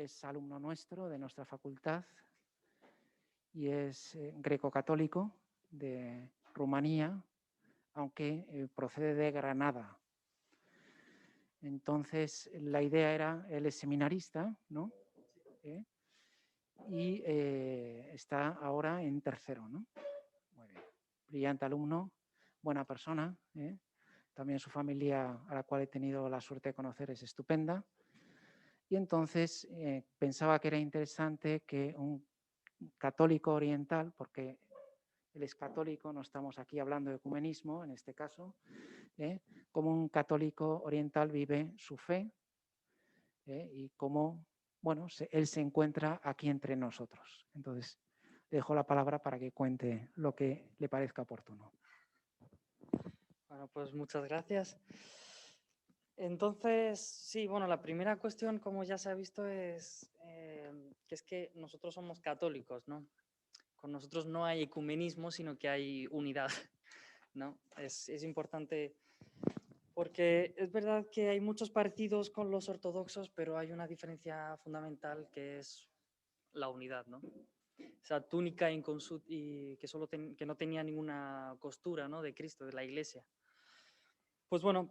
es alumno nuestro de nuestra facultad y es greco-católico de Rumanía, aunque procede de Granada. Entonces, la idea era, él es seminarista, ¿no? Y está ahora en tercero, ¿no? Muy bien. Brillante alumno, buena persona. También su familia, a la cual he tenido la suerte de conocer, es estupenda. Y entonces pensaba que era interesante que un católico oriental, porque él es católico, no estamos aquí hablando de ecumenismo en este caso, como un católico oriental vive su fe y cómo, bueno, él se encuentra aquí entre nosotros. Entonces, le dejo la palabra para que cuente lo que le parezca oportuno. Bueno, pues muchas gracias. Entonces, sí, bueno, la primera cuestión, como ya se ha visto, es que nosotros somos católicos, ¿no? Con nosotros no hay ecumenismo, sino que hay unidad, ¿no? Es importante porque es verdad que hay muchos parecidos con los ortodoxos, pero hay una diferencia fundamental que es la unidad, ¿no? Esa túnica y que no tenía ninguna costura, ¿no? De Cristo, de la Iglesia. Pues bueno,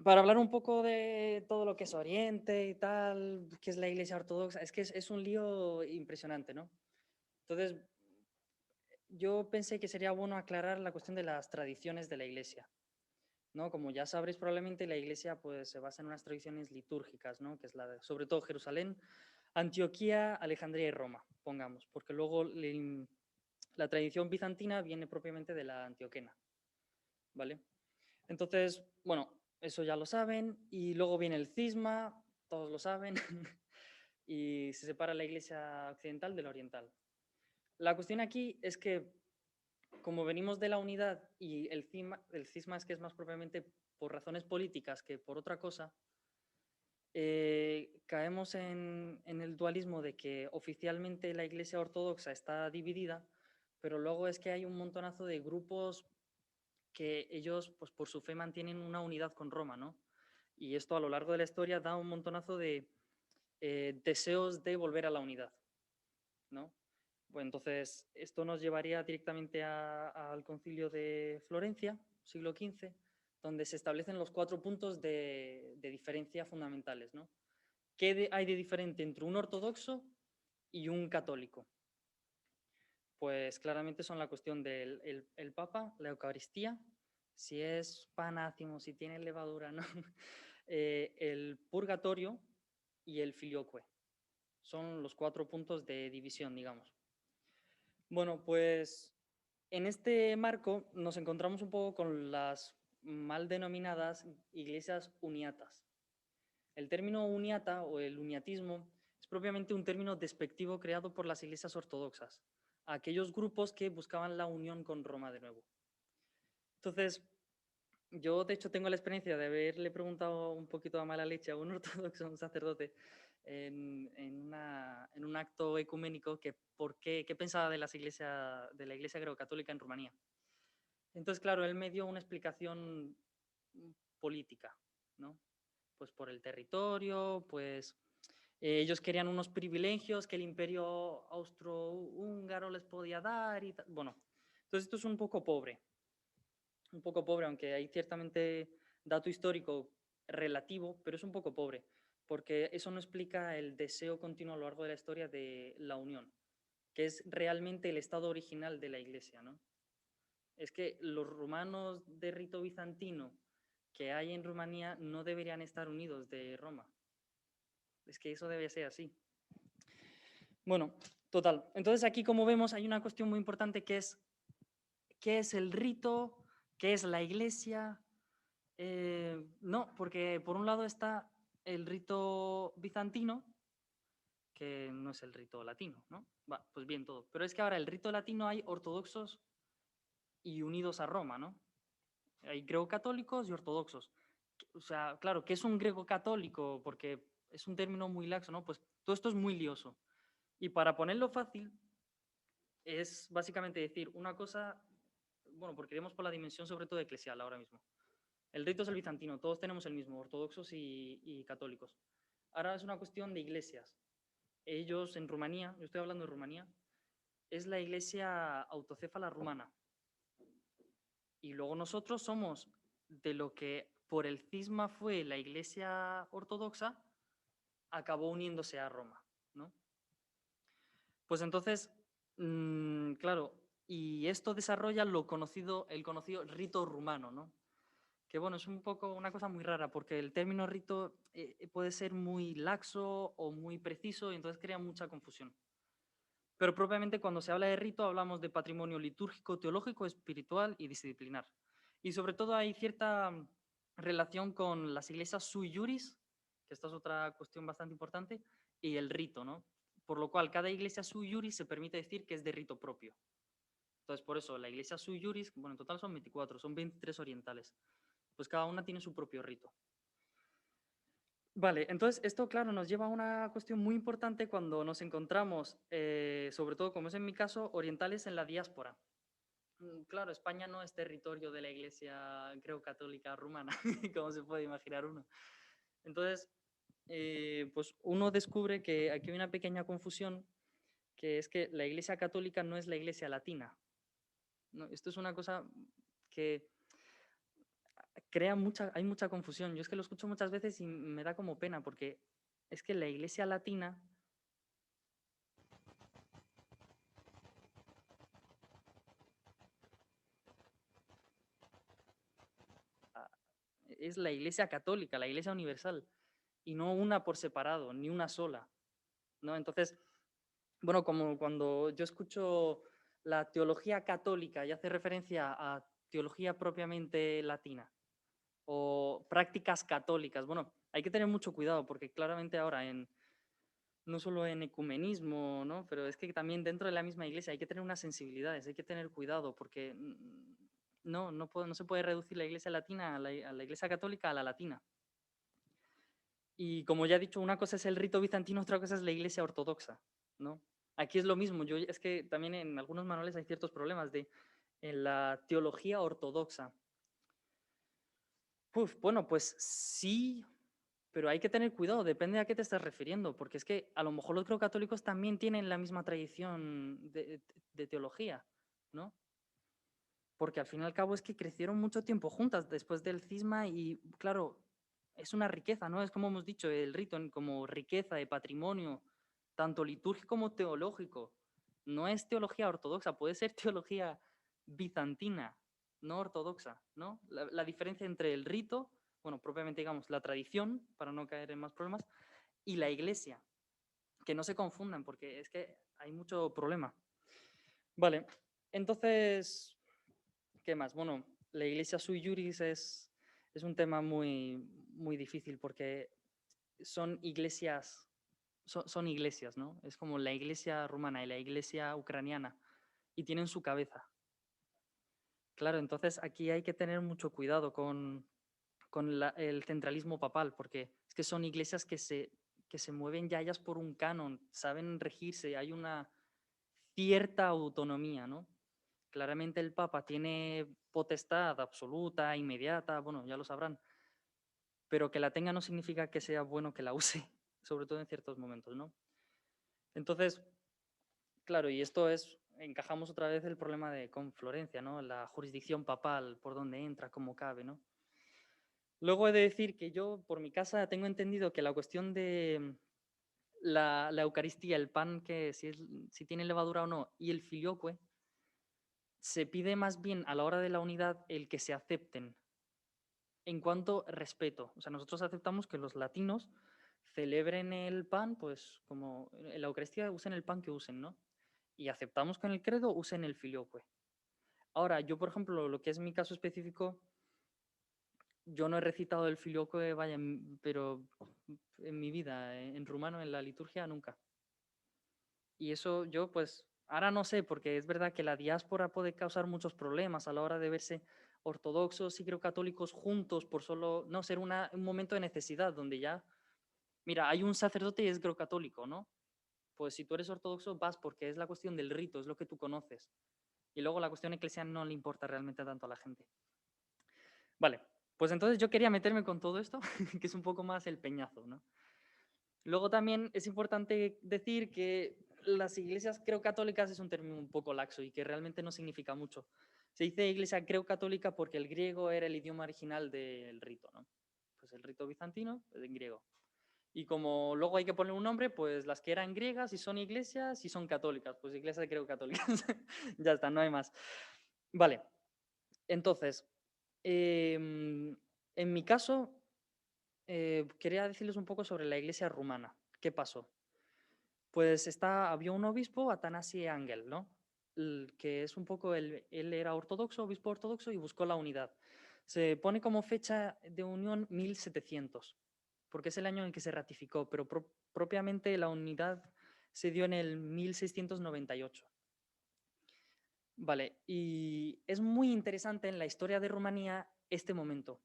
para hablar un poco de todo lo que es Oriente y tal, qué es la Iglesia Ortodoxa, es que es un lío impresionante, ¿no? Entonces, yo pensé que sería bueno aclarar la cuestión de las tradiciones de la Iglesia, ¿no? Como ya sabréis, probablemente la Iglesia pues, se basa en unas tradiciones litúrgicas, ¿no? Que es sobre todo Jerusalén, Antioquía, Alejandría y Roma, pongamos, porque luego la tradición bizantina viene propiamente de la antioquena, ¿vale? Entonces, bueno, eso ya lo saben, y luego viene el cisma, todos lo saben, y se separa la Iglesia occidental de la oriental. La cuestión aquí es que, como venimos de la unidad y el cisma es que es más propiamente por razones políticas que por otra cosa, caemos en el dualismo de que oficialmente la Iglesia ortodoxa está dividida, pero luego es que hay un montonazo de grupos que ellos, pues por su fe, mantienen una unidad con Roma, ¿no? Y esto a lo largo de la historia da un montonazo de deseos de volver a la unidad, ¿no? Bueno, entonces, esto nos llevaría directamente al Concilio de Florencia, siglo XV, donde se establecen los 4 puntos de diferencia fundamentales, ¿no? ¿Qué hay de diferente entre un ortodoxo y un católico? Pues claramente son la cuestión del el Papa, la Eucaristía, si es pan ácimo, si tiene levadura, ¿no? El purgatorio y el filioque. Son los 4 puntos de división, digamos. Bueno, pues en este marco nos encontramos un poco con las mal denominadas iglesias uniatas. El término uniata o el uniatismo es propiamente un término despectivo creado por las iglesias ortodoxas, aquellos grupos que buscaban la unión con Roma de nuevo. Entonces, yo de hecho tengo la experiencia de haberle preguntado un poquito a mala leche a un ortodoxo, a un sacerdote, en un acto ecuménico que qué pensaba de, de la iglesia greco-católica en Rumanía. Entonces, claro, él me dio una explicación política, ¿no? Pues por el territorio, pues ellos querían unos privilegios que el imperio austrohúngaro les podía dar y tal. Bueno, entonces esto es un poco pobre, aunque hay ciertamente dato histórico relativo, pero es un poco pobre, porque eso no explica el deseo continuo a lo largo de la historia de la unión, que es realmente el estado original de la Iglesia, ¿no? Es que los rumanos de rito bizantino que hay en Rumanía no deberían estar unidos de Roma. Es que eso debe ser así. Bueno, total. Entonces aquí, como vemos, hay una cuestión muy importante que es ¿qué es el rito? ¿Qué es la iglesia? No, porque por un lado está el rito bizantino, que no es el rito latino, ¿no? Va, pues bien todo. Pero es que ahora el rito latino hay ortodoxos y unidos a Roma, ¿no? Hay greco-católicos y ortodoxos. O sea, claro, ¿qué es un greco-católico? Porque es un término muy laxo, ¿no? Pues todo esto es muy lioso. Y para ponerlo fácil, es básicamente decir una cosa, bueno, porque iremos por la dimensión sobre todo eclesial ahora mismo. El rito es el bizantino, todos tenemos el mismo, ortodoxos y católicos. Ahora es una cuestión de iglesias. ellos en Rumanía, yo estoy hablando de Rumanía, es la iglesia autocéfala rumana. Y luego nosotros somos de lo que por el cisma fue la iglesia ortodoxa, acabó uniéndose a Roma, ¿no? Pues entonces, claro, y esto desarrolla el conocido rito rumano, ¿no? Que bueno, es un poco una cosa muy rara, porque el término rito puede ser muy laxo o muy preciso y entonces crea mucha confusión. Pero propiamente cuando se habla de rito hablamos de patrimonio litúrgico, teológico, espiritual y disciplinar. Y sobre todo hay cierta relación con las iglesias sui juris, que esta es otra cuestión bastante importante, y el rito, ¿no? Por lo cual cada iglesia sui juris se permite decir que es de rito propio. Entonces por eso la iglesia sui juris, bueno, en total son 24, son 23 orientales. Pues cada una tiene su propio rito. Vale, entonces esto, claro, nos lleva a una cuestión muy importante cuando nos encontramos, sobre todo como es en mi caso, orientales en la diáspora. Claro, España no es territorio de la Iglesia greco-católica rumana, como se puede imaginar uno. Entonces, pues uno descubre que aquí hay una pequeña confusión, que es que la Iglesia católica no es la Iglesia latina. ¿No? Esto es una cosa que hay mucha confusión. Yo es que lo escucho muchas veces y me da como pena, porque es que la Iglesia latina es la Iglesia católica, la Iglesia universal, y no una por separado, ni una sola, ¿no? Entonces, bueno, como cuando yo escucho la teología católica y hace referencia a teología propiamente latina o prácticas católicas, bueno, hay que tener mucho cuidado porque claramente ahora no solo en ecumenismo, ¿no? Pero es que también dentro de la misma iglesia hay que tener unas sensibilidades, hay que tener cuidado porque no se puede reducir la iglesia latina a la iglesia católica a la latina. Y como ya he dicho, una cosa es el rito bizantino, otra cosa es la iglesia ortodoxa, ¿no? Aquí es lo mismo, es que también en algunos manuales hay ciertos problemas en la teología ortodoxa. Bueno, pues sí, pero hay que tener cuidado, depende a qué te estás refiriendo, porque es que a lo mejor los grecocatólicos también tienen la misma tradición de teología, ¿no? Porque al fin y al cabo es que crecieron mucho tiempo juntas después del cisma y, claro, es una riqueza, ¿no? Es como hemos dicho, el rito como riqueza de patrimonio, tanto litúrgico como teológico. No es teología ortodoxa, puede ser teología bizantina, no ortodoxa, ¿no? La diferencia entre el rito, bueno, propiamente digamos, la tradición, para no caer en más problemas, y la iglesia, que no se confundan, porque es que hay mucho problema. Vale, entonces, ¿qué más? Bueno, la iglesia sui juris es un tema muy, muy difícil porque son iglesias, son iglesias, ¿no? Es como la iglesia rumana y la iglesia ucraniana y tienen su cabeza. Claro, entonces aquí hay que tener mucho cuidado con el centralismo papal porque es que son iglesias que se mueven ya ellas por un canon, saben regirse, hay una cierta autonomía, ¿no? Claramente el Papa tiene potestad absoluta, inmediata, bueno, ya lo sabrán, pero que la tenga no significa que sea bueno que la use, sobre todo en ciertos momentos, ¿no? Entonces, claro, y esto encajamos otra vez el problema con Florencia, ¿no? La jurisdicción papal, por dónde entra, cómo cabe, ¿no? Luego he de decir que yo, por mi casa, tengo entendido que la cuestión de la Eucaristía, el pan que si tiene levadura o no, y el filioque, se pide más bien a la hora de la unidad el que se acepten en cuanto respeto. O sea, nosotros aceptamos que los latinos celebren el pan, pues como en la Eucaristía usen el pan que usen, ¿no? Y aceptamos que en el credo usen el filioque. Ahora, yo, por ejemplo, lo que es mi caso específico, yo no he recitado el filioque, vaya, pero en mi vida, en rumano, en la liturgia, nunca. Y eso yo, pues, ahora no sé, porque es verdad que la diáspora puede causar muchos problemas a la hora de verse ortodoxos y grecocatólicos juntos por solo, no, ser un momento de necesidad donde ya, mira, hay un sacerdote y es grecocatólico, ¿no? Pues si tú eres ortodoxo vas porque es la cuestión del rito, es lo que tú conoces. Y luego la cuestión eclesial no le importa realmente tanto a la gente. Vale, pues entonces yo quería meterme con todo esto, que es un poco más el peñazo, ¿no? Luego también es importante decir que las iglesias greco-católicas es un término un poco laxo y que realmente no significa mucho. Se dice iglesia greco-católica porque el griego era el idioma original del rito, ¿no? Pues el rito bizantino, pues en griego. Y como luego hay que poner un nombre, pues las que eran griegas y son iglesias y son católicas, pues iglesias greco-católicas. Ya está, no hay más. Vale, entonces, en mi caso, quería decirles un poco sobre la iglesia rumana. ¿Qué pasó? Pues había un obispo, Atanasi Ángel, ¿no? Que es un poco, él era ortodoxo, obispo ortodoxo y buscó la unidad. Se pone como fecha de unión 1700, porque es el año en el que se ratificó, pero propiamente la unidad se dio en el 1698. Vale, y es muy interesante en la historia de Rumanía este momento,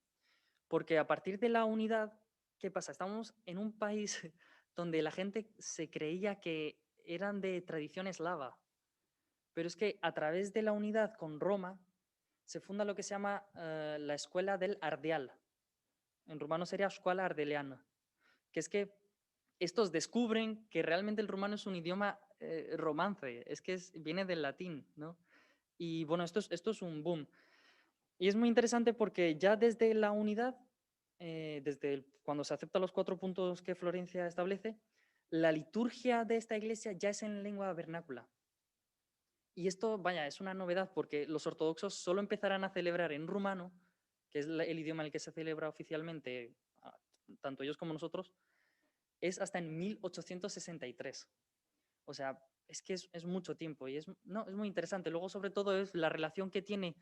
porque a partir de la unidad, ¿qué pasa? Estamos en un país donde la gente se creía que eran de tradición eslava, pero es que a través de la unidad con Roma se funda lo que se llama la escuela del Ardeal. En rumano sería Școala Ardeleană, que es que estos descubren que realmente el rumano es un idioma romance, es que viene del latín, ¿no? Y bueno, esto es un boom. Y es muy interesante porque ya desde la unidad, cuando se aceptan los 4 puntos que Florencia establece, la liturgia de esta iglesia ya es en lengua vernácula. Y esto, vaya, es una novedad porque los ortodoxos solo empezarán a celebrar en rumano, que es el idioma en el que se celebra oficialmente, tanto ellos como nosotros, es hasta en 1863. O sea, es que es mucho tiempo y no, es muy interesante. Luego, sobre todo, es la relación que tiene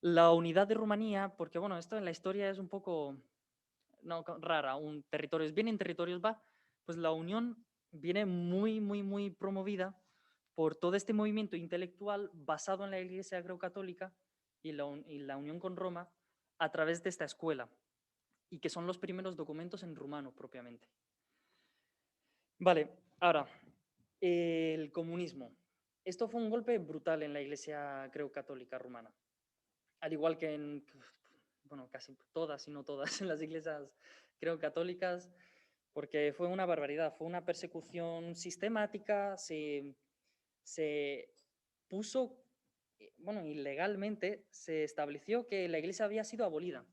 la unidad de Rumanía, porque bueno, esto en la historia es un poco no, rara, territorios vienen, territorios va, pues la unión viene muy, muy, muy promovida por todo este movimiento intelectual basado en la Iglesia greco-católica y la unión con Roma a través de esta escuela, y que son los primeros documentos en rumano propiamente. Vale, ahora, el comunismo. Esto fue un golpe brutal en la Iglesia greco-católica rumana, al igual que en, bueno, casi todas y no todas en las iglesias greco-católicas, porque fue una barbaridad, fue una persecución sistemática, se puso, bueno, ilegalmente se estableció que la iglesia había sido abolida.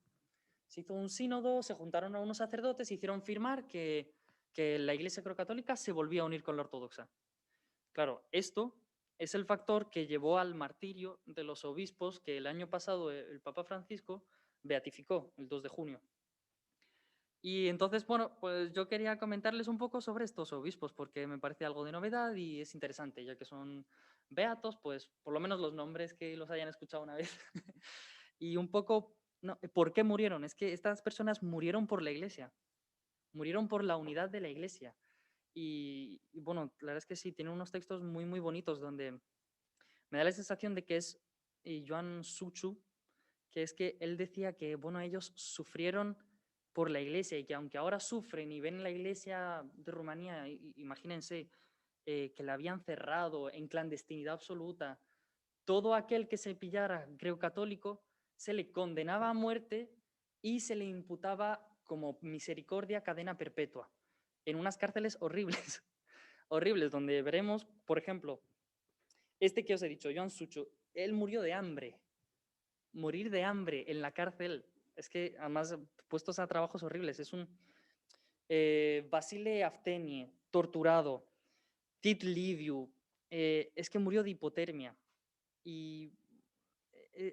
Se hizo un sínodo, se juntaron a unos sacerdotes, hicieron firmar que la iglesia greco-católica se volvía a unir con la ortodoxa. Claro, esto es el factor que llevó al martirio de los obispos que el año pasado el Papa Francisco beatificó, el 2 de junio. Y entonces, bueno, pues yo quería comentarles un poco sobre estos obispos, porque me parece algo de novedad y es interesante, ya que son beatos, pues por lo menos los nombres que los hayan escuchado una vez. Y un poco, no, ¿por qué murieron? Es que estas personas murieron por la iglesia, murieron por la unidad de la iglesia. Y bueno, la verdad es que sí, tiene unos textos muy, muy bonitos donde me da la sensación de que es Ioan Suciu, que es que él decía que, bueno, ellos sufrieron por la iglesia y que aunque ahora sufren y ven la iglesia de Rumanía, imagínense, que la habían cerrado en clandestinidad absoluta, todo aquel que se pillara greco-católico se le condenaba a muerte y se le imputaba como misericordia cadena perpetua en unas cárceles horribles, horribles, donde veremos, por ejemplo, este que os he dicho, Ioan Suciu, él murió de hambre. Morir de hambre en la cárcel, es que además puestos a trabajos horribles, es un Basile Aftenie, torturado, Tit Liviu, es que murió de hipotermia. Y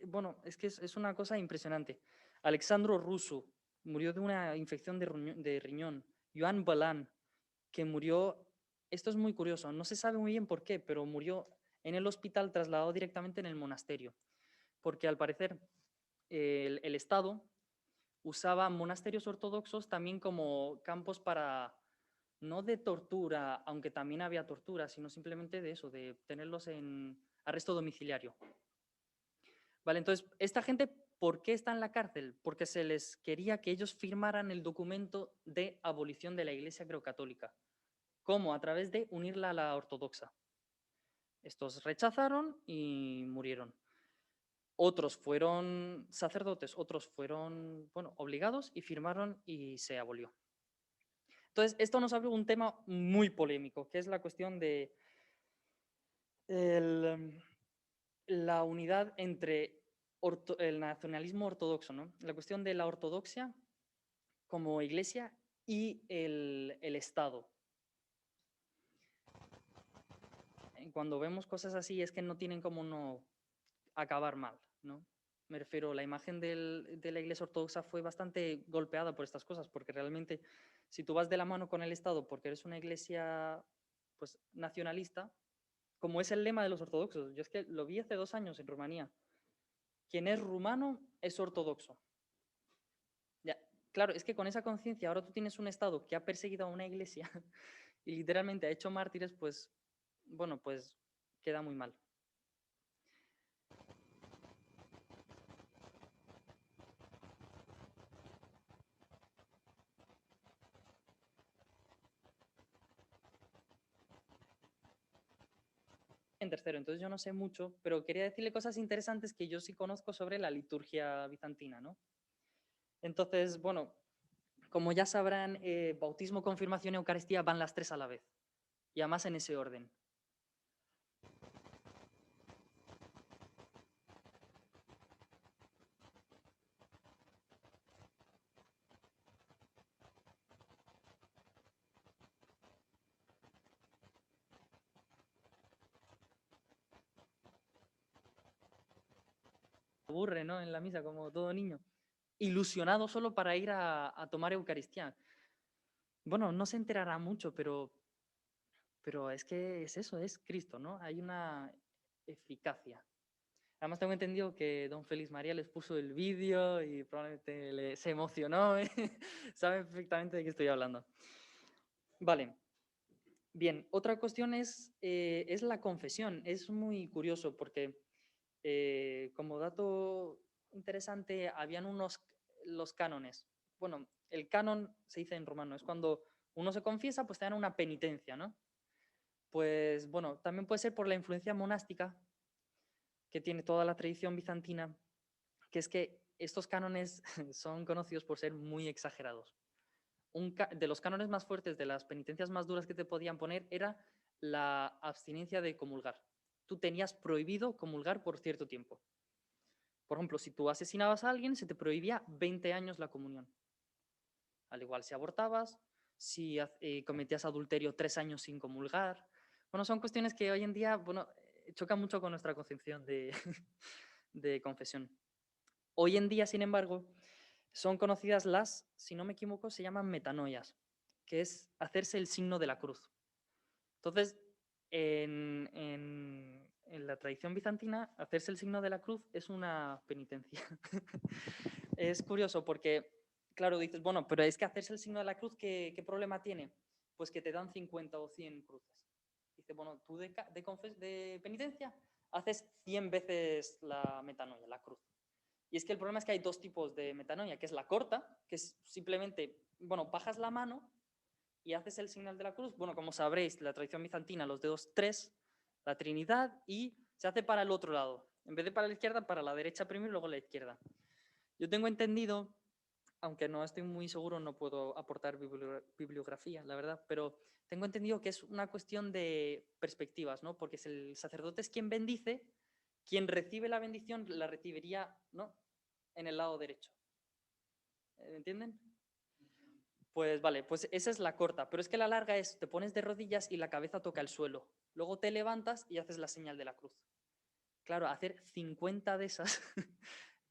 bueno, es que es una cosa impresionante. Alexandru Rusu murió de una infección de riñón. Ioan Balan, que murió, esto es muy curioso, no se sabe muy bien por qué, pero murió en el hospital trasladado directamente en el monasterio, porque al parecer el Estado usaba monasterios ortodoxos también como campos para, no de tortura, aunque también había tortura, sino simplemente de eso, de tenerlos en arresto domiciliario. Vale, entonces, esta gente, ¿por qué está en la cárcel? Porque se les quería que ellos firmaran el documento de abolición de la Iglesia greco-católica. ¿Cómo? A través de unirla a la ortodoxa. Estos rechazaron y murieron. Otros fueron sacerdotes, otros fueron, bueno, obligados y firmaron y se abolió. Entonces, esto nos abre un tema muy polémico, que es la cuestión de la unidad entre el nacionalismo ortodoxo, ¿no? La cuestión de la ortodoxia como iglesia y el Estado. Cuando vemos cosas así es que no tienen como no acabar mal, ¿no? Me refiero, la imagen de la iglesia ortodoxa fue bastante golpeada por estas cosas, porque realmente si tú vas de la mano con el Estado porque eres una iglesia pues nacionalista, como es el lema de los ortodoxos, yo es que lo vi hace 2 años en Rumanía, quien es rumano es ortodoxo. Ya, claro, es que con esa conciencia ahora tú tienes un Estado que ha perseguido a una iglesia y literalmente ha hecho mártires, pues, bueno, pues queda muy mal. En tercero, entonces yo no sé mucho, pero quería decirle cosas interesantes que yo sí conozco sobre la liturgia bizantina, ¿no? Entonces, bueno, como ya sabrán, bautismo, confirmación y Eucaristía van las 3 a la vez, y además en ese orden. Aburre, ¿no? En la misa, como todo niño. Ilusionado solo para ir a tomar Eucaristía. Bueno, no se enterará mucho, pero es que es eso, es Cristo, ¿no? Hay una eficacia. Además tengo entendido que don Félix María les puso el vídeo y probablemente se emocionó, ¿eh? Sabe perfectamente de qué estoy hablando. Vale. Bien, otra cuestión es la confesión. Es muy curioso porque como dato interesante habían los cánones. Bueno, el canon se dice en romano, es cuando uno se confiesa, pues te dan una penitencia, ¿no? Pues bueno, también puede ser por la influencia monástica que tiene toda la tradición bizantina, que es que estos cánones son conocidos por ser muy exagerados. De los cánones más fuertes, de las penitencias más duras que te podían poner, era la abstinencia de comulgar. Tú tenías prohibido comulgar por cierto tiempo. Por ejemplo, si tú asesinabas a alguien, se te prohibía 20 años la comunión. Al igual si abortabas, si cometías adulterio 3 años sin comulgar. Bueno, son cuestiones que hoy en día, bueno, chocan mucho con nuestra concepción de confesión. Hoy en día, sin embargo, son conocidas si no me equivoco, se llaman metanoias, que es hacerse el signo de la cruz. Entonces, en la tradición bizantina, hacerse el signo de la cruz es una penitencia. Es curioso porque, claro, dices, bueno, pero es que hacerse el signo de la cruz, ¿qué problema tiene? Pues que te dan 50 o 100 cruces. Dice, bueno, tú de penitencia haces 100 veces la metanoia, la cruz. Y es que el problema es que hay 2 tipos de metanoia, que es la corta, que es simplemente, bueno, bajas la mano y haces el señal de la cruz. Bueno, como sabréis, la tradición bizantina, los dedos 3, la Trinidad, y se hace para el otro lado. En vez de para la izquierda, para la derecha primero y luego la izquierda. Yo tengo entendido, aunque no estoy muy seguro, no puedo aportar bibliografía, la verdad, pero tengo entendido que es una cuestión de perspectivas, ¿no? Porque el sacerdote es quien bendice, quien recibe la bendición la recibiría, ¿no? En el lado derecho. ¿Entienden? Pues vale, pues esa es la corta, pero es que la larga es, te pones de rodillas y la cabeza toca el suelo. Luego te levantas y haces la señal de la cruz. Claro, hacer 50 de esas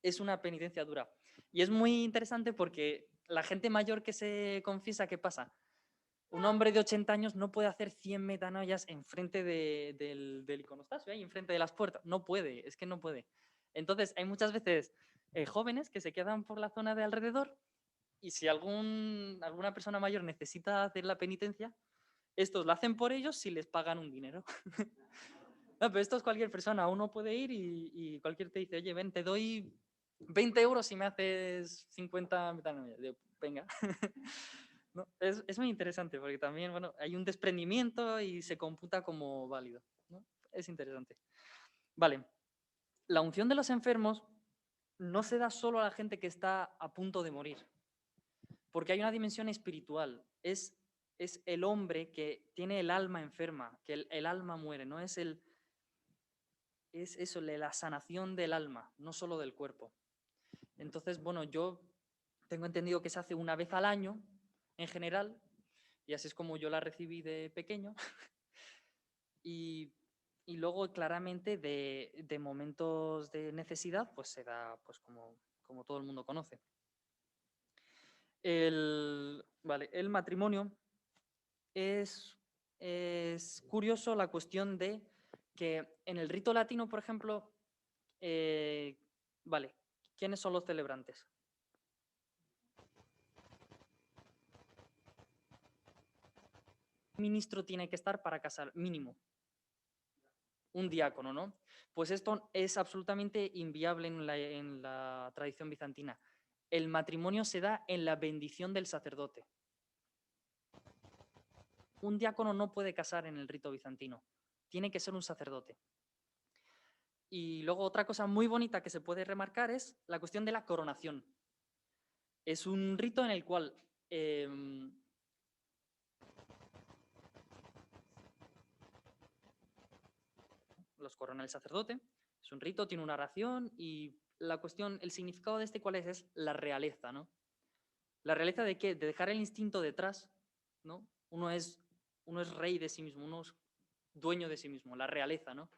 es una penitencia dura. Y es muy interesante porque la gente mayor que se confiesa, ¿qué pasa? Un hombre de 80 años no puede hacer 100 metanoias enfrente del iconostasio, ahí enfrente de las puertas. No puede, es que no puede. Entonces, hay muchas veces jóvenes que se quedan por la zona de alrededor y si alguna persona mayor necesita hacer la penitencia, estos lo hacen por ellos si les pagan un dinero. No, pero esto es cualquier persona, uno puede ir y cualquier te dice, oye, ven, te doy 20 euros si me haces 50 metanoias. Venga. No, es muy interesante porque también, bueno, hay un desprendimiento y se computa como válido, ¿no? Es interesante. Vale, la unción de los enfermos no se da solo a la gente que está a punto de morir, porque hay una dimensión espiritual. Es es el hombre que tiene el alma enferma, que el alma muere, ¿no? Es eso, la sanación del alma, no solo del cuerpo. Entonces, bueno, yo tengo entendido que se hace una vez al año, en general, y así es como yo la recibí de pequeño. Y luego, claramente, de momentos de necesidad, pues se da, pues como todo el mundo conoce. Vale, el matrimonio es curioso la cuestión de que en el rito latino, por ejemplo, vale, ¿quiénes son los celebrantes? Un ministro tiene que estar para casar, mínimo. Un diácono, ¿no? Pues esto es absolutamente inviable en la tradición bizantina. El matrimonio se da en la bendición del sacerdote. Un diácono no puede casar en el rito bizantino, tiene que ser un sacerdote. Y luego otra cosa muy bonita que se puede remarcar es la cuestión de la coronación. Es un rito en el cual los corona el sacerdote, es un rito, tiene una oración y la cuestión, el significado de este cuál es la realeza, ¿no? La realeza de qué? De dejar el instinto detrás, ¿no? Uno es rey de sí mismo, uno es dueño de sí mismo, la realeza, ¿no?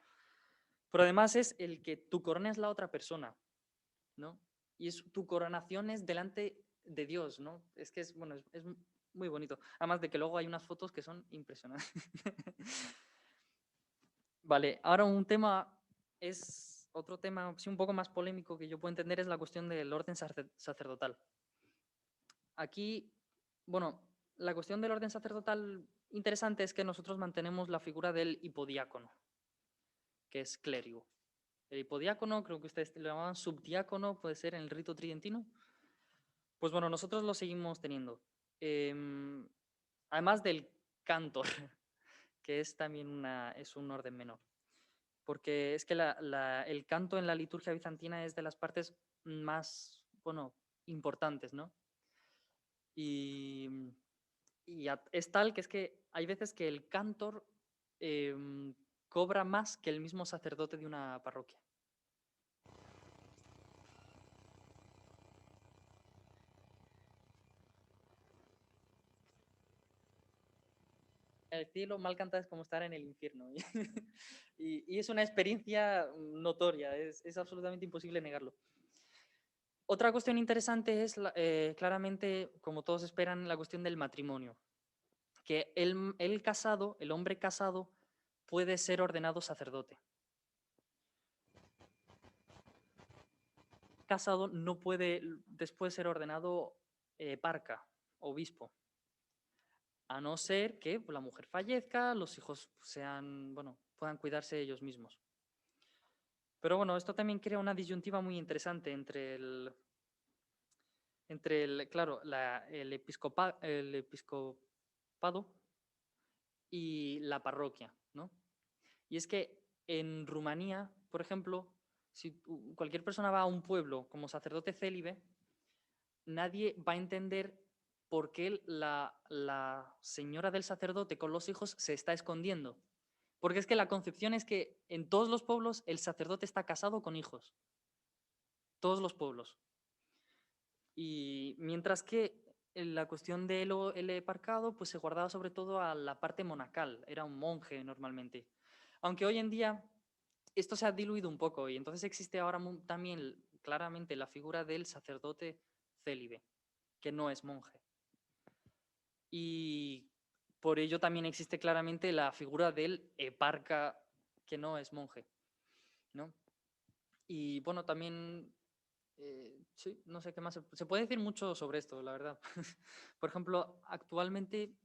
Pero además es el que tu corona es la otra persona, ¿no? Y tu coronación es delante de Dios, ¿no? Es que bueno, es muy bonito. Además de que luego hay unas fotos que son impresionantes. Vale, ahora otro tema sí, un poco más polémico que yo puedo entender es la cuestión del orden sacerdotal. Aquí, bueno, la cuestión del orden sacerdotal interesante es que nosotros mantenemos la figura del hipodiácono, que es clérigo. El hipodiácono, creo que ustedes lo llamaban subdiácono, puede ser en el rito tridentino. Pues bueno, nosotros lo seguimos teniendo. Además del cantor, que es también es un orden menor. Porque es que el canto en la liturgia bizantina es de las partes más, bueno, importantes, ¿no? Y es tal que es que hay veces que el cantor cobra más que el mismo sacerdote de una parroquia. El cielo mal cantado es como estar en el infierno. Y es una experiencia notoria, es absolutamente imposible negarlo. Otra cuestión interesante es claramente, como todos esperan, la cuestión del matrimonio. Que el hombre casado, puede ser ordenado sacerdote. Casado no puede después ser ordenado parca, obispo. A no ser que la mujer fallezca, los hijos puedan cuidarse ellos mismos. Pero bueno, esto también crea una disyuntiva muy interesante entre claro, el episcopado y la parroquia, ¿no? Y es que en Rumanía, por ejemplo, si cualquier persona va a un pueblo como sacerdote célibe, nadie va a entender por qué la señora del sacerdote con los hijos se está escondiendo. Porque es que la concepción es que en todos los pueblos el sacerdote está casado con hijos. Todos los pueblos. Y mientras que en la cuestión del eparcado pues se guardaba sobre todo a la parte monacal, era un monje normalmente. Aunque hoy en día esto se ha diluido un poco y entonces existe ahora también claramente la figura del sacerdote célibe, que no es monje. Y por ello también existe claramente la figura del eparca, que no es monje, ¿no? Y bueno, también, sí, no sé qué más. Se puede decir mucho sobre esto, la verdad. Por ejemplo, actualmente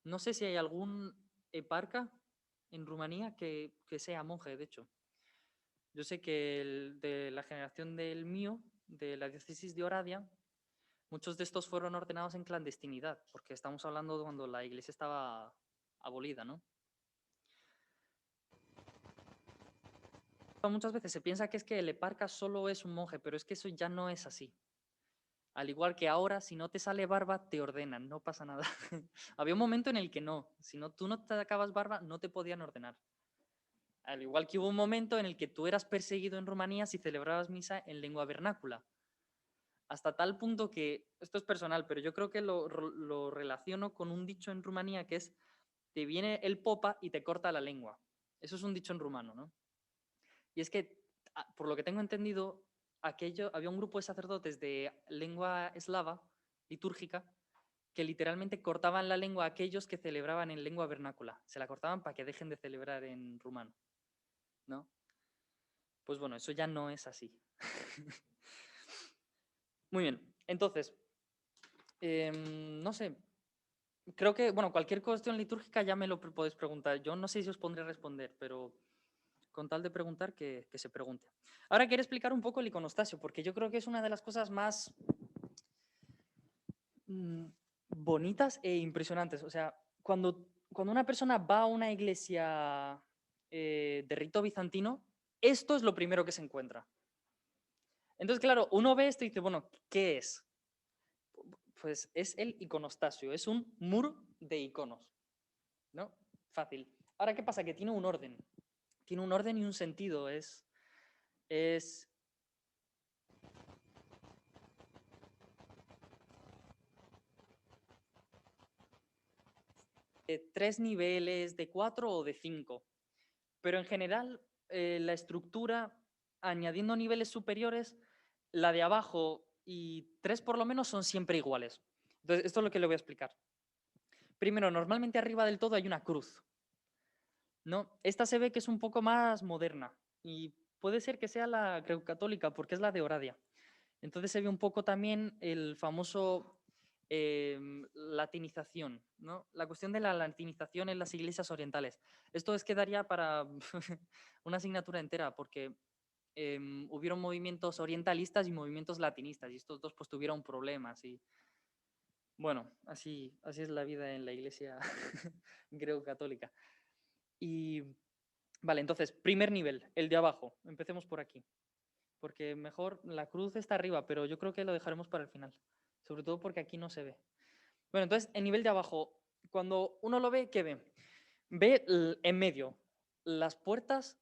no sé si hay algún eparca en Rumanía que sea monje, de hecho. Yo sé que de la generación del mío, de la diócesis de Oradea, muchos de estos fueron ordenados en clandestinidad, porque estamos hablando de cuando la iglesia estaba abolida, ¿no? Muchas veces se piensa que es que el eparca solo es un monje, pero es que eso ya no es así. Al igual que ahora, si no te sale barba, te ordenan, no pasa nada. Había un momento en el que no, si no, tú no te sacabas barba, no te podían ordenar. Al igual que hubo un momento en el que tú eras perseguido en Rumanía si celebrabas misa en lengua vernácula. Hasta tal punto que, esto es personal, pero yo creo que lo relaciono con un dicho en Rumanía que es, te viene el popa y te corta la lengua. Eso es un dicho en rumano, ¿no? Y es que, por lo que tengo entendido, había un grupo de sacerdotes de lengua eslava, litúrgica, que literalmente cortaban la lengua a aquellos que celebraban en lengua vernácula. Se la cortaban para que dejen de celebrar en rumano, ¿no? Pues bueno, eso ya no es así. Muy bien, entonces, no sé, creo que, bueno, cualquier cuestión litúrgica ya me lo podéis preguntar. Yo no sé si os pondré a responder, pero con tal de preguntar, que se pregunte. Ahora quiero explicar un poco el iconostasio, porque yo creo que es una de las cosas más bonitas e impresionantes. O sea, cuando una persona va a una iglesia de rito bizantino, esto es lo primero que se encuentra. Entonces, claro, uno ve esto y dice, bueno, ¿qué es? Pues es el iconostasio, es un muro de iconos, ¿no? Fácil. Ahora, ¿qué pasa? Que tiene un orden. Tiene un orden y un sentido. Es 3 niveles, de 4 o de 5. Pero en general, la estructura, añadiendo niveles superiores, la de abajo y 3 por lo menos son siempre iguales. Entonces, esto es lo que le voy a explicar. Primero, normalmente arriba del todo hay una cruz, ¿no? Esta se ve que es un poco más moderna y puede ser que sea la grecocatólica porque es la de Oradea. Entonces se ve un poco también el famoso latinización, ¿no? La cuestión de la latinización en las iglesias orientales. Esto es que daría para una asignatura entera, porque hubieron movimientos orientalistas y movimientos latinistas, y estos dos pues tuvieron problemas. Y bueno, así es la vida en la iglesia greco-católica. Y vale, entonces, primer nivel, el de abajo. Empecemos por aquí. Porque mejor la cruz está arriba, pero yo creo que lo dejaremos para el final. Sobre todo porque aquí no se ve. Bueno, entonces, el nivel de abajo, cuando uno lo ve, ¿qué ve? Ve en medio las puertas,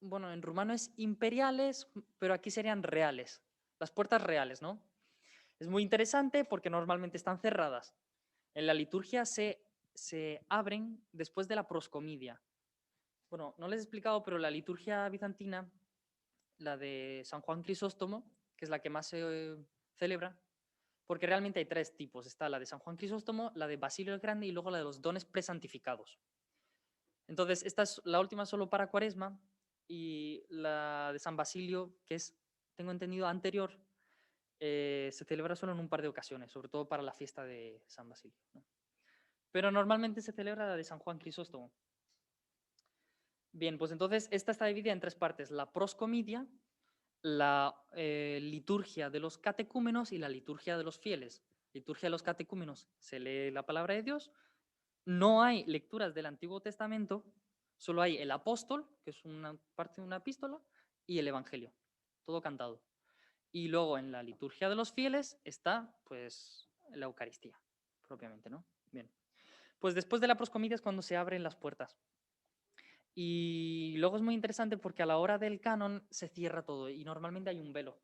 bueno, en rumano es imperiales, pero aquí serían reales. Las puertas reales, ¿no? Es muy interesante porque normalmente están cerradas. En la liturgia se abren después de la proscomidia. Bueno, no les he explicado, pero la liturgia bizantina, la de San Juan Crisóstomo, que es la que más se celebra, porque realmente hay 3 tipos. Está la de San Juan Crisóstomo, la de Basilio el Grande y luego la de los dones presantificados. Entonces, esta es la última solo para Cuaresma y la de San Basilio, que es, tengo entendido, anterior, se celebra solo en un par de ocasiones, sobre todo para la fiesta de San Basilio, ¿no? Pero normalmente se celebra la de San Juan Crisóstomo. Bien, pues entonces esta está dividida en 3 partes: la proscomidia, la liturgia de los catecúmenos y la liturgia de los fieles. Liturgia de los catecúmenos, se lee la palabra de Dios. No hay lecturas del Antiguo Testamento, solo hay el apóstol, que es una parte de una epístola, y el Evangelio, todo cantado. Y luego en la liturgia de los fieles está, pues, la Eucaristía, propiamente, ¿no? Bien. Pues después de la proscomidia es cuando se abren las puertas. Y luego es muy interesante porque a la hora del canon se cierra todo y normalmente hay un velo,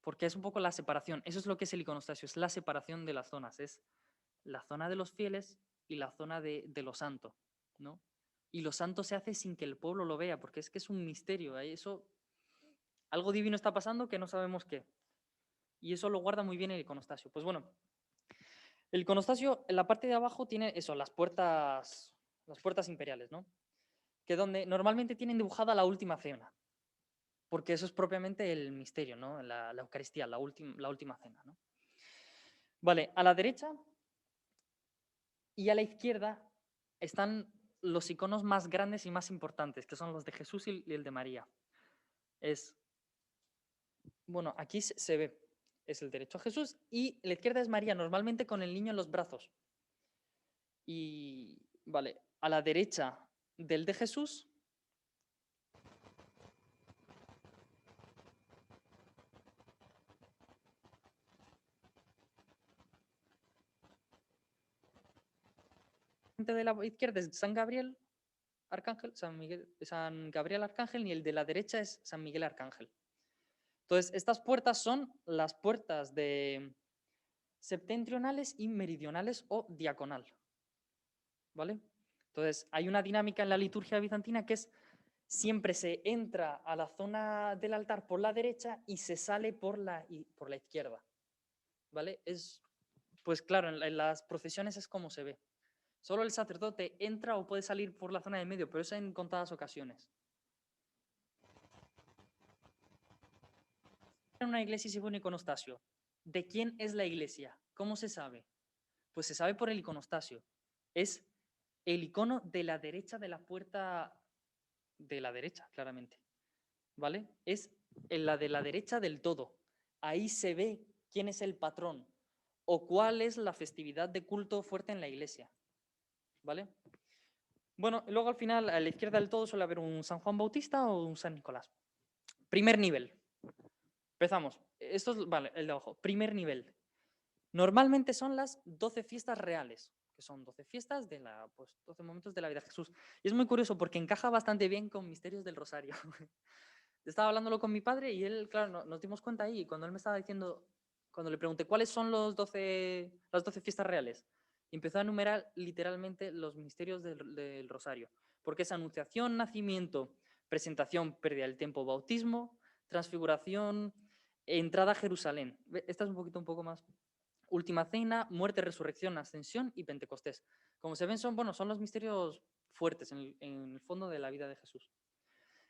porque es un poco la separación. Eso es lo que es el iconostasio, es la separación de las zonas, es la zona de los fieles y la zona de lo santo, ¿no? Y lo santo se hace sin que el pueblo lo vea, porque es que es un misterio. Eso, algo divino está pasando que no sabemos qué. Y eso lo guarda muy bien el iconostasio. Pues bueno, el iconostasio en la parte de abajo tiene eso, las puertas imperiales, ¿no? Que donde normalmente tienen dibujada la última cena, porque eso es propiamente el misterio, ¿no? La Eucaristía, la última cena, ¿no? Vale, a la derecha y a la izquierda están los iconos más grandes y más importantes, que son los de Jesús y el de María. Bueno, aquí se ve, es el derecho a Jesús y la izquierda es María, normalmente con el niño en los brazos. Y, vale, a la derecha del de Jesús de la izquierda es San Gabriel Arcángel, San Gabriel Arcángel, y el de la derecha es San Miguel Arcángel. Entonces, estas puertas son las puertas de septentrionales y meridionales o diaconal. ¿Vale? Entonces, hay una dinámica en la liturgia bizantina que es siempre se entra a la zona del altar por la derecha y se sale por la izquierda. ¿Vale? Pues claro, en las procesiones es como se ve. Solo el sacerdote entra o puede salir por la zona de medio, pero es en contadas ocasiones. En una iglesia se ve un iconostasio. ¿De quién es la iglesia? ¿Cómo se sabe? Pues se sabe por el iconostasio. Es el icono de la derecha de la puerta de la derecha, claramente. ¿Vale? Es la de la derecha del todo. Ahí se ve quién es el patrón o cuál es la festividad de culto fuerte en la iglesia. ¿Vale? Bueno, luego al final, a la izquierda del todo suele haber un San Juan Bautista o un San Nicolás. Primer nivel. Empezamos. Esto es, vale, el de abajo. Primer nivel. Normalmente son las 12 fiestas reales, que son 12 fiestas de 12 momentos de la vida de Jesús. Y es muy curioso porque encaja bastante bien con Misterios del Rosario. Estaba hablándolo con mi padre y él, claro, nos dimos cuenta ahí, cuando él me estaba diciendo, cuando le pregunté cuáles son las 12 fiestas reales, empezó a enumerar literalmente los misterios del Rosario, porque es anunciación, nacimiento, presentación, pérdida del tiempo, bautismo, transfiguración, entrada a Jerusalén. Esta es un poco más. Última cena, muerte, resurrección, ascensión y Pentecostés. Como se ven, son los misterios fuertes en el fondo de la vida de Jesús.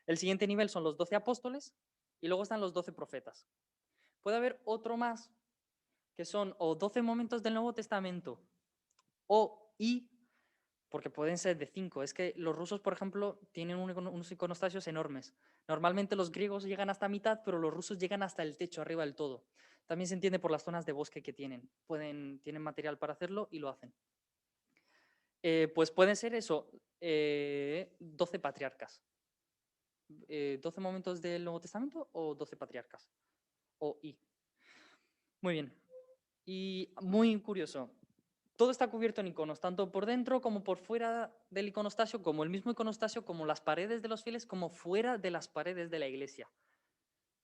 El siguiente nivel son los 12 apóstoles y luego están los 12 profetas. Puede haber otro más, que son o 12 momentos del Nuevo Testamento porque pueden ser de 5. Es que los rusos, por ejemplo, tienen unos iconostasios enormes. Normalmente los griegos llegan hasta mitad, pero los rusos llegan hasta el techo, arriba del todo. También se entiende por las zonas de bosque que tienen. Tienen material para hacerlo y lo hacen. Pues pueden ser eso, 12 patriarcas. 12 momentos del Nuevo Testamento o 12 patriarcas. Muy bien. Y muy curioso. Todo está cubierto en iconos, tanto por dentro como por fuera del iconostasio, como el mismo iconostasio, como las paredes de los fieles, como fuera de las paredes de la iglesia.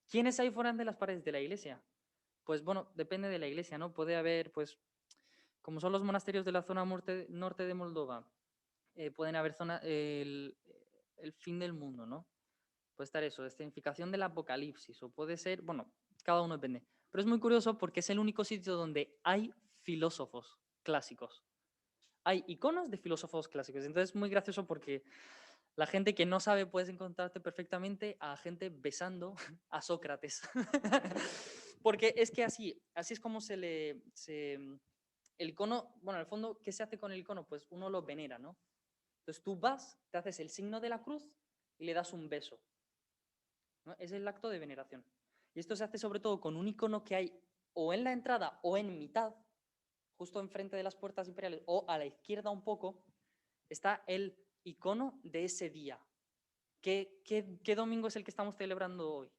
¿Quiénes hay fuera de las paredes de la iglesia? Pues bueno, depende de la iglesia, ¿no? Puede haber, pues, como son los monasterios de la zona norte de Moldova, pueden haber el fin del mundo, ¿no? Puede estar eso, escenificación del apocalipsis, o puede ser, bueno, cada uno depende. Pero es muy curioso porque es el único sitio donde hay filósofos clásicos. Hay iconos de filósofos clásicos. Entonces es muy gracioso porque la gente que no sabe puedes encontrarte perfectamente a gente besando a Sócrates. Porque es que así es como el icono, bueno, en el fondo, ¿qué se hace con el icono? Pues uno lo venera, ¿no? Entonces tú vas, te haces el signo de la cruz y le das un beso, ¿no? Es el acto de veneración. Y esto se hace sobre todo con un icono que hay o en la entrada o en mitad, justo enfrente de las puertas imperiales, o a la izquierda un poco, está el icono de ese día. ¿Qué domingo es el que estamos celebrando hoy?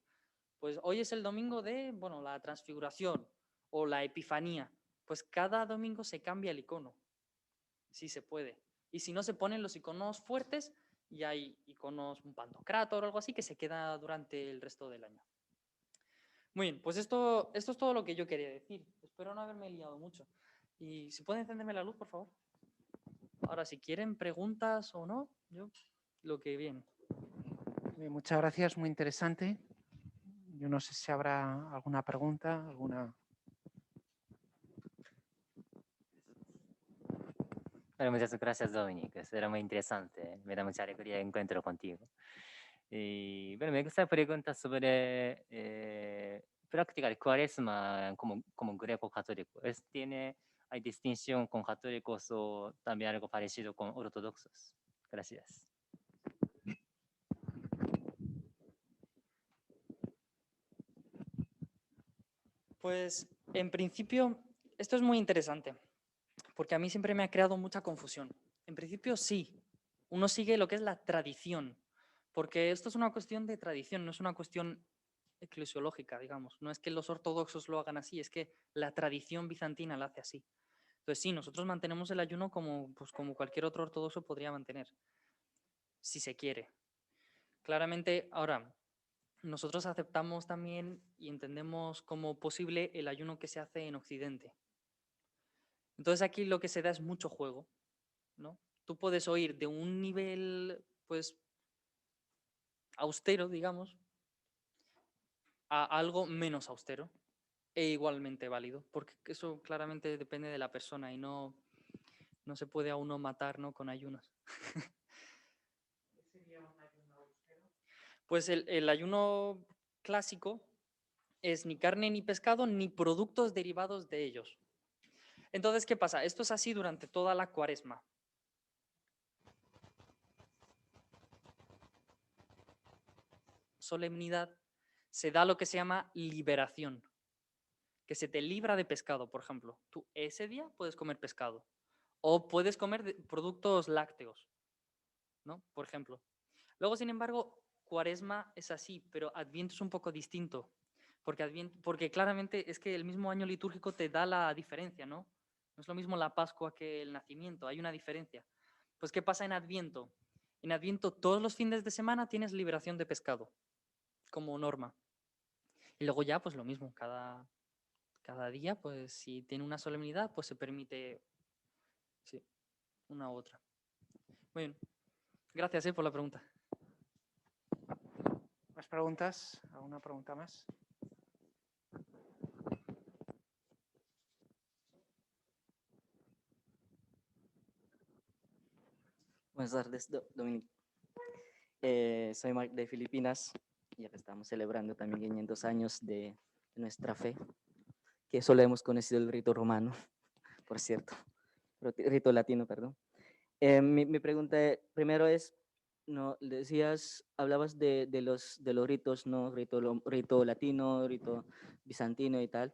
Pues hoy es el domingo de, bueno, la transfiguración o la epifanía. Pues cada domingo se cambia el icono, si se puede. Y si no, se ponen los iconos fuertes y hay iconos, un pantocrátor o algo así, que se queda durante el resto del año. Muy bien, pues esto es todo lo que yo quería decir. Espero no haberme liado mucho. Y si pueden encenderme la luz, por favor. Ahora, si quieren preguntas o no, yo lo que viene. Muchas gracias, muy interesante. Yo no sé si habrá alguna pregunta, alguna... Bueno, muchas gracias, Dominic. Será muy interesante. Me da mucha alegría el encuentro contigo. Y bueno, me gusta preguntar sobre práctica de cuaresma como greco-católico. ¿Hay distinción con católicos o también algo parecido con ortodoxos? Gracias. Pues en principio, esto es muy interesante, porque a mí siempre me ha creado mucha confusión. En principio sí, uno sigue lo que es la tradición, porque esto es una cuestión de tradición, no es una cuestión eclesiológica, digamos. No es que los ortodoxos lo hagan así, es que la tradición bizantina la hace así. Entonces sí, nosotros mantenemos el ayuno como, pues, como cualquier otro ortodoxo podría mantener, si se quiere. Claramente, ahora, nosotros aceptamos también y entendemos como posible el ayuno que se hace en Occidente. Entonces aquí lo que se da es mucho juego, ¿no? Tú puedes oír de un nivel, pues, austero, digamos, a algo menos austero e igualmente válido, porque eso claramente depende de la persona y no se puede a uno matar, ¿no?, con ayunos. Pues el ayuno clásico es ni carne ni pescado ni productos derivados de ellos. Entonces, ¿qué pasa? Esto es así durante toda la cuaresma. Solemnidad se da lo que se llama liberación, que se te libra de pescado, por ejemplo. Tú ese día puedes comer pescado o puedes comer productos lácteos, ¿no? Por ejemplo. Luego, sin embargo, cuaresma es así, pero adviento es un poco distinto, porque claramente es que el mismo año litúrgico te da la diferencia, ¿no? No es lo mismo la Pascua que el nacimiento, hay una diferencia. Pues, ¿qué pasa en Adviento? En Adviento todos los fines de semana tienes liberación de pescado, como norma. Y luego ya, pues lo mismo, cada día, pues si tiene una solemnidad, pues se permite, sí, una u otra. Muy bien. Gracias, por la pregunta. ¿Más preguntas? ¿Alguna pregunta más? Buenas tardes, Dominic. Soy Mark de Filipinas y acá estamos celebrando también 500 años de nuestra fe, que solo hemos conocido el rito romano, por cierto, rito latino, perdón. Mi pregunta primero es, no, decías, hablabas de los ritos, ¿no? Rito latino, rito bizantino y tal.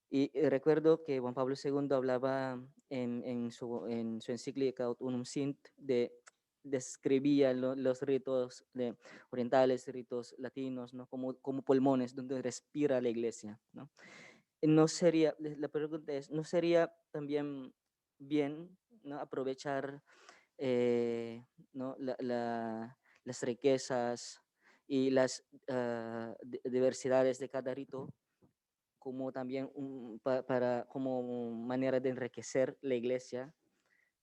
Y recuerdo que Juan Pablo II hablaba en su encíclica Aut Unum Sint describía los ritos orientales, ritos latinos, ¿no? Como pulmones donde respira la iglesia, ¿no? No sería, la pregunta es, ¿no sería también bien, ¿no?, aprovechar ¿no?, las riquezas y las diversidades de cada rito como también como manera de enriquecer la iglesia,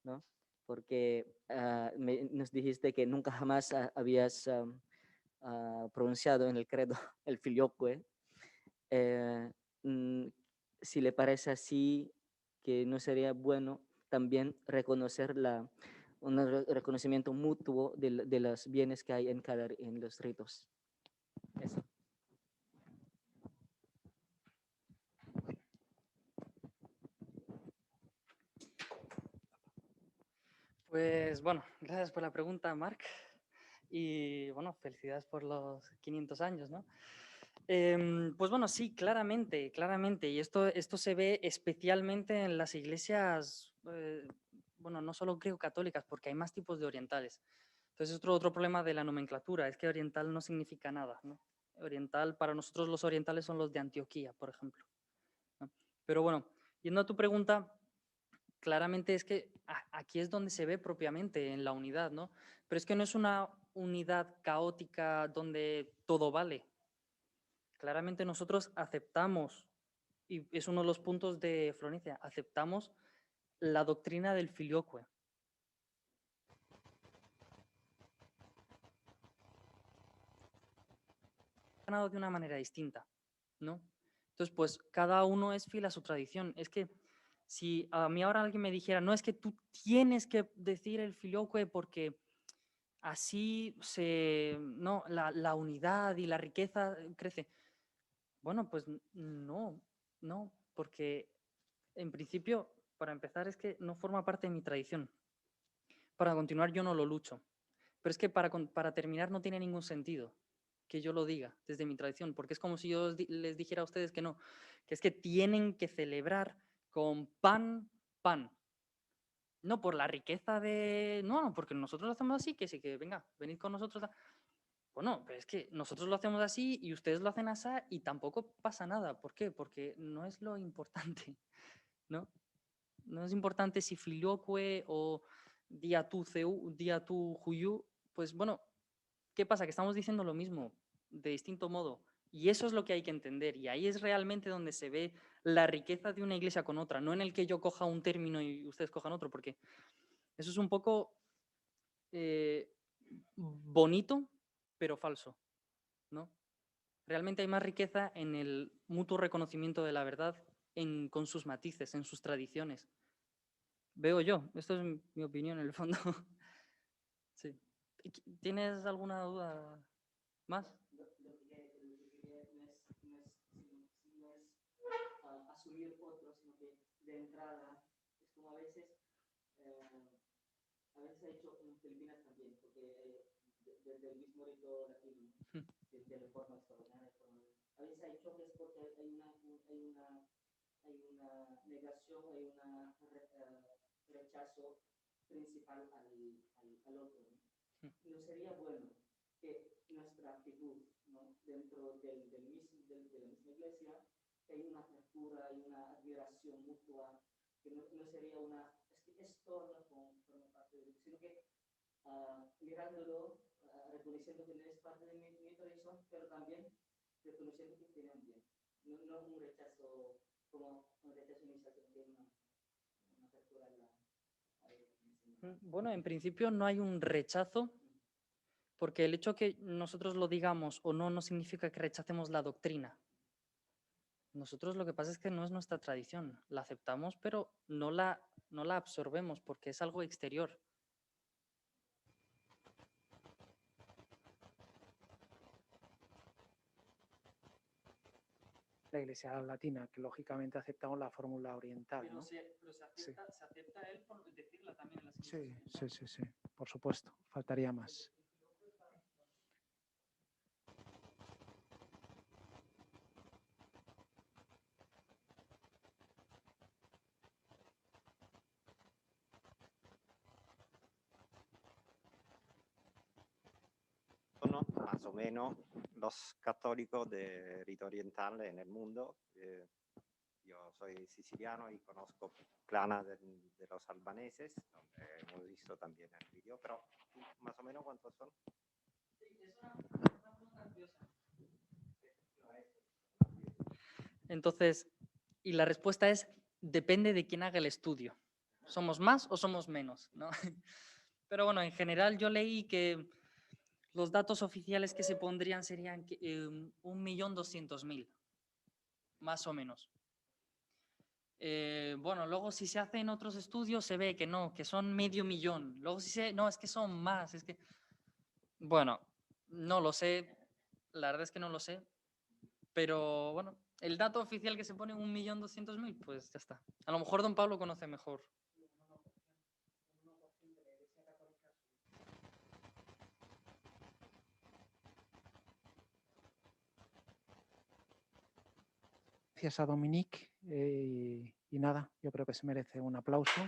¿no? Porque nos dijiste que nunca jamás habías pronunciado en el credo el filioque. Mm, si le parece así, que no sería bueno también reconocer un reconocimiento mutuo de los bienes que hay en los ritos. Eso. Pues bueno, gracias por la pregunta, Marc. Y bueno, felicidades por los 500 años, ¿no? Pues bueno, sí, claramente, claramente. Y esto se ve especialmente en las iglesias, bueno, no solo greco-católicas, porque hay más tipos de orientales. Entonces, otro problema de la nomenclatura es que oriental no significa nada, ¿no? Oriental, para nosotros los orientales son los de Antioquía, por ejemplo, ¿no? Pero bueno, yendo a tu pregunta, claramente es que aquí es donde se ve propiamente en la unidad, ¿no? Pero es que no es una unidad caótica donde todo vale. Claramente nosotros aceptamos, y es uno de los puntos de Florencia, aceptamos la doctrina del filioque. Ganado de una manera distinta, ¿no? Entonces, pues cada uno es fiel a su tradición. Es que si a mí ahora alguien me dijera, no, es que tú tienes que decir el filioque porque así no, la unidad y la riqueza crece. Bueno, pues no, porque en principio, para empezar, es que no forma parte de mi tradición. Para continuar, yo no lo lucho. Pero es que para terminar no tiene ningún sentido que yo lo diga desde mi tradición, porque es como si yo les dijera a ustedes que no, que es que tienen que celebrar con pan. No por la riqueza de... No, porque nosotros lo hacemos así, que sí, que venga, venid con nosotros. Bueno, pero es que nosotros lo hacemos así y ustedes lo hacen así y tampoco pasa nada. ¿Por qué? Porque no es lo importante, ¿no? No es importante si filioque o dia tu huyu. Pues bueno, ¿qué pasa? Que estamos diciendo lo mismo de distinto modo. Y eso es lo que hay que entender. Y ahí es realmente donde se ve la riqueza de una iglesia con otra, no en el que yo coja un término y ustedes cojan otro, porque eso es un poco bonito, pero falso, ¿no? Realmente hay más riqueza en el mutuo reconocimiento de la verdad con sus matices, en sus tradiciones. Veo yo, esto es mi opinión en el fondo. Sí. ¿Tienes alguna duda más? Asumir otro, sino que de entrada es como a veces ha hecho en Filipinas también, porque desde el mismo rito latino, de reforma extraordinaria, a veces hay choques porque hay una negación, hay un rechazo principal al otro. ¿No sería bueno que nuestra actitud, ¿no? Dentro de la misma iglesia, que hay una apertura, hay una admiración mutua, que no sería es que esto no forma parte de, sino que mirándolo, reconociendo que no es parte de mi tradición, pero también reconociendo que tienen bien. No un rechazo como un rechazo inicial, sino que una apertura Bueno, en principio no hay un rechazo, porque el hecho que nosotros lo digamos o no significa que rechacemos la doctrina. Nosotros lo que pasa es que no es nuestra tradición, la aceptamos, pero no la absorbemos porque es algo exterior. La iglesia latina, que lógicamente aceptamos la fórmula oriental, ¿no? Pero se acepta él por decirla también en las iglesias. Sí, por supuesto, faltaría más. Más o menos los católicos de rito oriental en el mundo. Yo soy siciliano y conozco Plana de los albaneses, donde hemos visto también el vídeo, pero más o menos ¿cuántos son? Sí, es una pregunta curiosa. Entonces, y la respuesta es, depende de quién haga el estudio. ¿Somos más o somos menos? ¿No? Pero bueno, en general yo leí que los datos oficiales que se pondrían serían 1.200.000, más o menos. Bueno, luego si se hacen otros estudios se ve que no, que son 500.000. Luego no, es que son más, es que... Bueno, no lo sé, la verdad es que no lo sé, pero bueno, el dato oficial que se pone 1.200.000, pues ya está. A lo mejor don Pablo conoce mejor. Gracias a Dominique y nada, yo creo que se merece un aplauso.